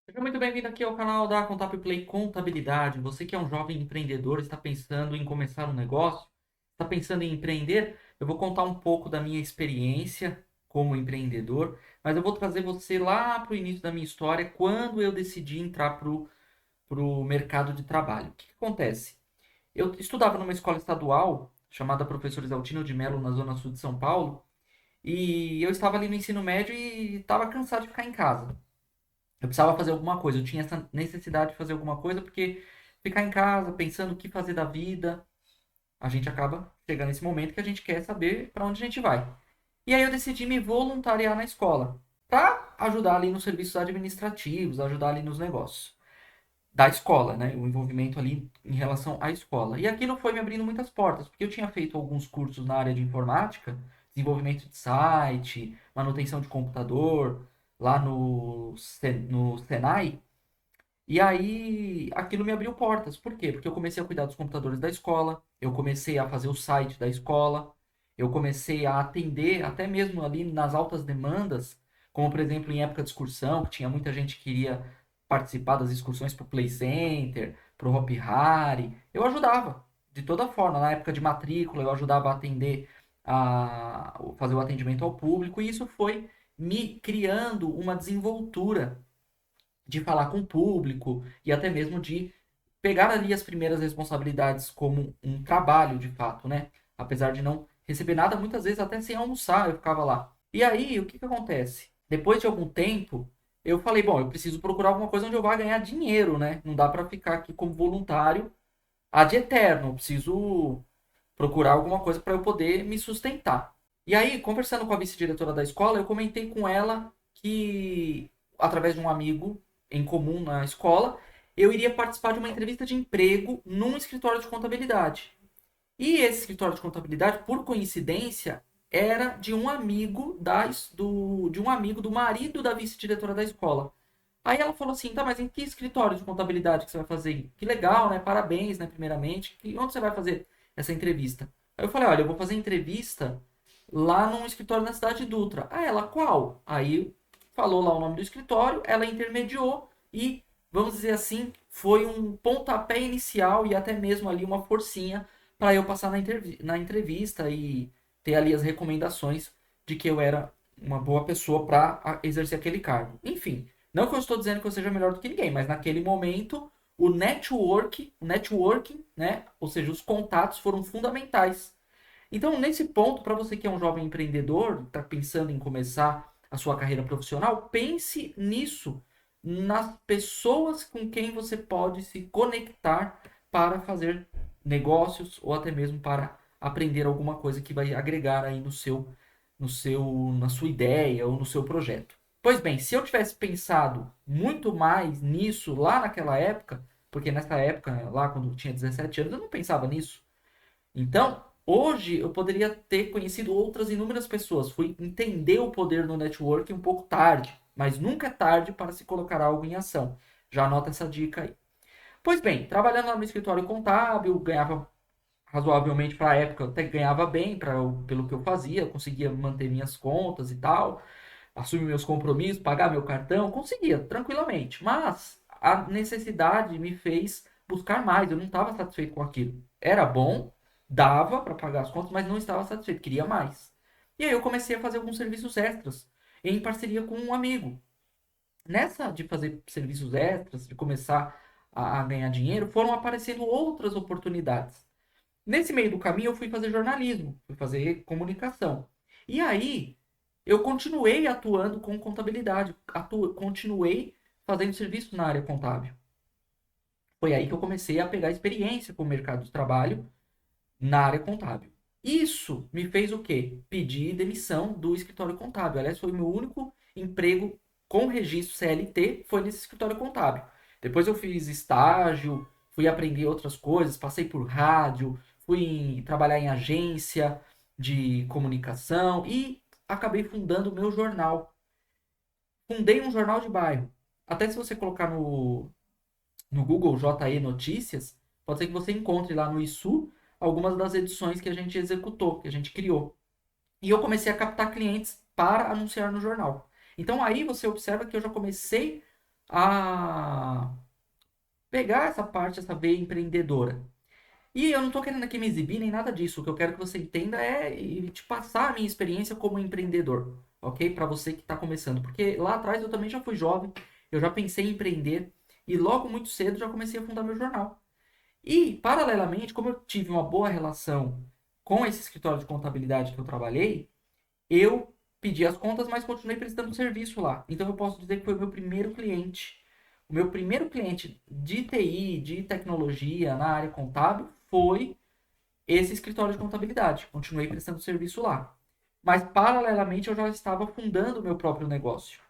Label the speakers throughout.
Speaker 1: Seja muito bem-vindo aqui ao canal da Contábil Play Contabilidade. Você que é um jovem empreendedor, está pensando em começar um negócio, está pensando em empreender, eu vou contar um pouco da minha experiência como empreendedor, mas eu vou trazer você lá para o início da minha história, quando eu decidi entrar para o mercado de trabalho. O que acontece? Eu estudava numa escola estadual chamada Professor Exaltino de Mello, na zona sul de São Paulo, e eu estava ali no ensino médio e estava cansado de ficar em casa. Eu precisava fazer alguma coisa, eu tinha essa necessidade de fazer alguma coisa, porque ficar em casa pensando o que fazer da vida, a gente acaba chegando nesse momento que a gente quer saber para onde a gente vai. E aí eu decidi me voluntariar na escola, para ajudar ali nos serviços administrativos, ajudar ali nos negócios da escola, né? O envolvimento ali em relação à escola. E aquilo foi me abrindo muitas portas, porque eu tinha feito alguns cursos na área de informática, desenvolvimento de site, manutenção de computador, lá no Senai. E aí aquilo me abriu portas. Por quê? Porque eu comecei a cuidar dos computadores da escola, eu comecei a fazer o site da escola, eu comecei a atender até mesmo ali nas altas demandas, como por exemplo em época de excursão, que tinha muita gente que queria participar das excursões para o Play Center, para o Hop Hari. Eu ajudava de toda forma. Na época de matrícula, eu ajudava a atender, a fazer o atendimento ao público, e isso foi me criando uma desenvoltura de falar com o público e até mesmo de pegar ali as primeiras responsabilidades como um trabalho de fato, né? Apesar de não receber nada, muitas vezes até sem almoçar eu ficava lá. E aí, o que que acontece? Depois de algum tempo, eu falei, bom, eu preciso procurar alguma coisa onde eu vá ganhar dinheiro, né? Não dá para ficar aqui como voluntário ad eterno, eu preciso procurar alguma coisa para eu poder me sustentar. E aí, conversando com a vice-diretora da escola, eu comentei com ela que, através de um amigo em comum na escola, eu iria participar de uma entrevista de emprego num escritório de contabilidade. E esse escritório de contabilidade, por coincidência, era de um amigo de um amigo do marido da vice-diretora da escola. Aí ela falou assim: tá, mas em que escritório de contabilidade que você vai fazer? Que legal, né? Parabéns, né? Primeiramente. E onde você vai fazer essa entrevista? Aí eu falei: olha, eu vou fazer entrevista lá num escritório na cidade de Dutra. Ah, ela qual? Aí falou lá o nome do escritório, ela intermediou e, vamos dizer assim, foi um pontapé inicial e até mesmo ali uma forcinha para eu passar na entrevista e ter ali as recomendações de que eu era uma boa pessoa para exercer aquele cargo. Enfim, não que eu estou dizendo que eu seja melhor do que ninguém, mas naquele momento o networking, né, ou seja, os contatos foram fundamentais. Então, nesse ponto, para você que é um jovem empreendedor, está pensando em começar a sua carreira profissional, pense nisso, nas pessoas com quem você pode se conectar para fazer negócios ou até mesmo para aprender alguma coisa que vai agregar aí na sua ideia ou no seu projeto. Pois bem, se eu tivesse pensado muito mais nisso lá naquela época, porque nessa época, lá quando eu tinha 17 anos, eu não pensava nisso. Então, hoje eu poderia ter conhecido outras inúmeras pessoas. Fui entender o poder do networking um pouco tarde, mas nunca é tarde para se colocar algo em ação. Já anota essa dica aí. Pois bem, trabalhando lá no escritório contábil, ganhava razoavelmente para a época, até ganhava bem pelo que eu fazia, eu conseguia manter minhas contas e tal, assumir meus compromissos, pagar meu cartão, conseguia tranquilamente. Mas a necessidade me fez buscar mais, eu não estava satisfeito com aquilo. Era bom, dava para pagar as contas, mas não estava satisfeito, queria mais. E aí eu comecei a fazer alguns serviços extras em parceria com um amigo. Nessa de fazer serviços extras, de começar a ganhar dinheiro, foram aparecendo outras oportunidades. Nesse meio do caminho, eu fui fazer jornalismo, fui fazer comunicação. E aí, eu continuei atuando com contabilidade, continuei fazendo serviços na área contábil. Foi aí que eu comecei a pegar experiência com o mercado de trabalho na área contábil. Isso me fez o quê? Pedir demissão do escritório contábil. Aliás, foi o meu único emprego com registro CLT, foi nesse escritório contábil. Depois eu fiz estágio, fui aprender outras coisas, passei por rádio, fui trabalhar em agência de comunicação e acabei fundando o meu jornal. Fundei um jornal de bairro. Até se você colocar no Google JE Notícias, pode ser que você encontre lá no ISU algumas das edições que a gente executou, que a gente criou. E eu comecei a captar clientes para anunciar no jornal. Então aí você observa que eu já comecei a pegar essa parte, essa veia empreendedora. E eu não tô querendo aqui me exibir nem nada disso. O que eu quero que você entenda é e te passar a minha experiência como empreendedor, ok? Para você que está começando. Porque lá atrás eu também já fui jovem, eu já pensei em empreender e logo muito cedo já comecei a fundar meu jornal. E, paralelamente, como eu tive uma boa relação com esse escritório de contabilidade que eu trabalhei, eu pedi as contas, mas continuei prestando serviço lá. Então eu posso dizer que foi o meu primeiro cliente. O meu primeiro cliente de TI, de tecnologia na área contábil, foi esse escritório de contabilidade. Continuei prestando serviço lá. Mas, paralelamente, eu já estava fundando o meu próprio negócio.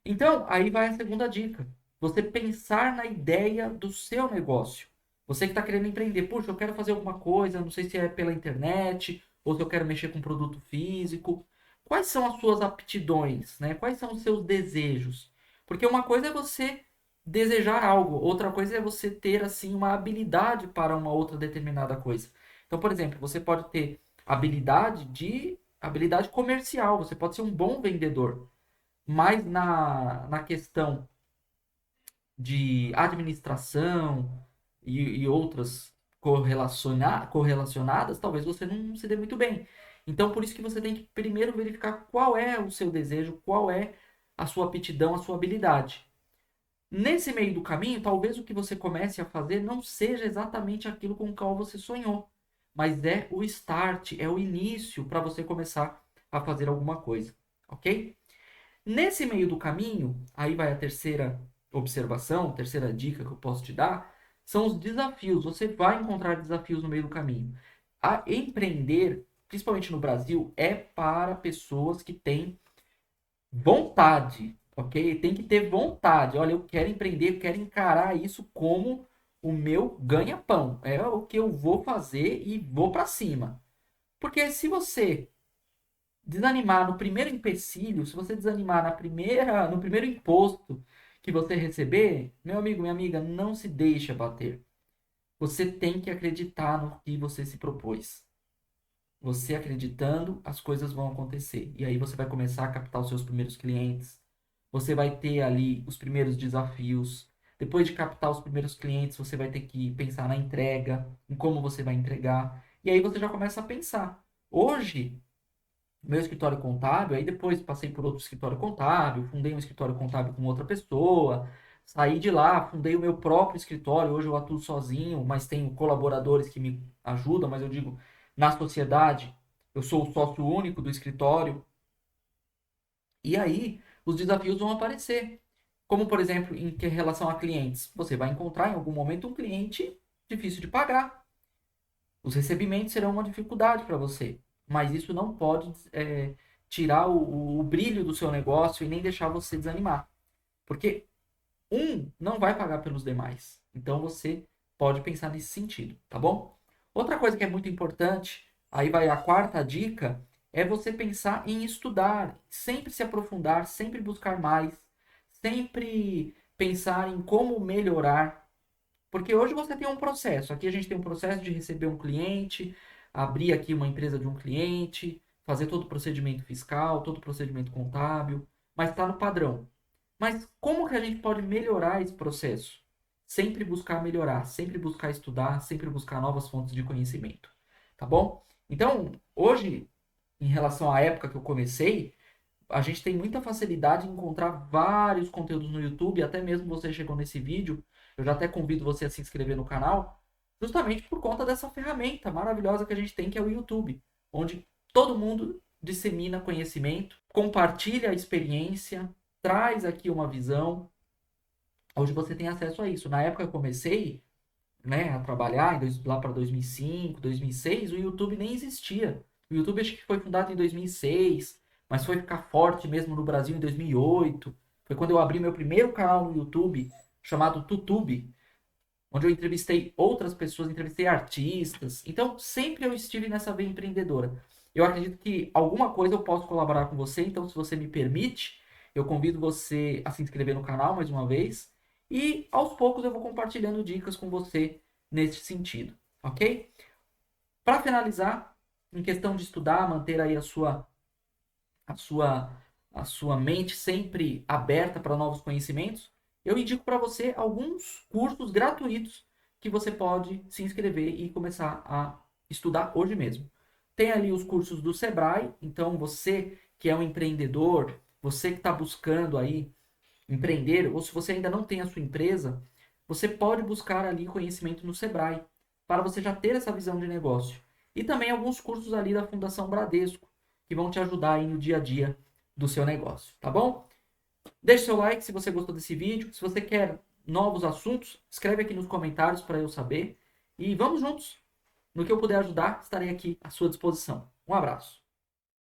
Speaker 1: Então, aí vai a segunda dica. Você pensar na ideia do seu negócio. Você que está querendo empreender, puxa, eu quero fazer alguma coisa, não sei se é pela internet, ou se eu quero mexer com produto físico. Quais são as suas aptidões, né? Quais são os seus desejos? Porque uma coisa é você desejar algo, outra coisa é você ter assim uma habilidade para uma outra determinada coisa. Então, por exemplo, você pode ter habilidade comercial, você pode ser um bom vendedor, mas na questão de administração e outras correlacionadas, talvez você não se dê muito bem. Então, por isso que você tem que primeiro verificar qual é o seu desejo, qual é a sua aptidão, a sua habilidade. Nesse meio do caminho, talvez o que você comece a fazer não seja exatamente aquilo com o qual você sonhou, mas é o start, é o início para você começar a fazer alguma coisa, ok? Nesse meio do caminho, aí vai a terceira observação, terceira dica que eu posso te dar, são os desafios. Você vai encontrar desafios no meio do caminho. A empreender, principalmente no Brasil, é para pessoas que têm vontade, ok? Tem que ter vontade. Olha, eu quero empreender, eu quero encarar isso como o meu ganha-pão. É o que eu vou fazer e vou para cima. Porque se você desanimar no primeiro empecilho, se você desanimar no primeiro imposto que você receber, meu amigo, minha amiga, não se deixe abater. Você tem que acreditar no que você se propôs. Você acreditando, as coisas vão acontecer. E aí você vai começar a captar os seus primeiros clientes. Você vai ter ali os primeiros desafios. Depois de captar os primeiros clientes, você vai ter que pensar na entrega, em como você vai entregar. E aí você já começa a pensar. Hoje, meu escritório contábil, aí depois passei por outro escritório contábil, fundei um escritório contábil com outra pessoa, saí de lá, fundei o meu próprio escritório, hoje eu atuo sozinho, mas tenho colaboradores que me ajudam, mas eu digo, na sociedade, eu sou o sócio único do escritório, e aí os desafios vão aparecer. Como, por exemplo, relação a clientes, você vai encontrar em algum momento um cliente difícil de pagar. Os recebimentos serão uma dificuldade para você, mas isso não pode tirar o brilho do seu negócio e nem deixar você desanimar, porque um não vai pagar pelos demais. Então você pode pensar nesse sentido, tá bom? Outra coisa que é muito importante, aí vai a quarta dica, é você pensar em estudar, sempre se aprofundar, sempre buscar mais, sempre pensar em como melhorar, porque hoje você tem um processo. Aqui a gente tem um processo de receber um cliente, abrir aqui uma empresa de um cliente, fazer todo o procedimento fiscal, todo o procedimento contábil, mas está no padrão. Mas como que a gente pode melhorar esse processo? Sempre buscar melhorar, sempre buscar estudar, sempre buscar novas fontes de conhecimento. Tá bom? Então, hoje, em relação à época que eu comecei, a gente tem muita facilidade em encontrar vários conteúdos no YouTube, até mesmo você chegou nesse vídeo, eu já até convido você a se inscrever no canal, justamente por conta dessa ferramenta maravilhosa que a gente tem, que é o YouTube, onde todo mundo dissemina conhecimento, compartilha a experiência, traz aqui uma visão. Hoje você tem acesso a isso. Na época que eu comecei, né, a trabalhar, lá para 2005, 2006, o YouTube nem existia. O YouTube acho que foi fundado em 2006, mas foi ficar forte mesmo no Brasil em 2008. Foi quando eu abri meu primeiro canal no YouTube, chamado Tutube, onde eu entrevistei outras pessoas, entrevistei artistas. Então, sempre eu estive nessa veia empreendedora. Eu acredito que alguma coisa eu posso colaborar com você, então, se você me permite, eu convido você a se inscrever no canal mais uma vez. E aos poucos eu vou compartilhando dicas com você nesse sentido, ok? Para finalizar, em questão de estudar, manter aí a sua, a sua mente sempre aberta para novos conhecimentos, eu indico para você alguns cursos gratuitos que você pode se inscrever e começar a estudar hoje mesmo. Tem ali os cursos do Sebrae, então você que é um empreendedor, você que está buscando aí empreender, ou se você ainda não tem a sua empresa, você pode buscar ali conhecimento no Sebrae, para você já ter essa visão de negócio. E também alguns cursos ali da Fundação Bradesco, que vão te ajudar aí no dia a dia do seu negócio, tá bom? Deixe seu like se você gostou desse vídeo. Se você quer novos assuntos, escreve aqui nos comentários para eu saber. E vamos juntos. No que eu puder ajudar, estarei aqui à sua disposição. Um abraço.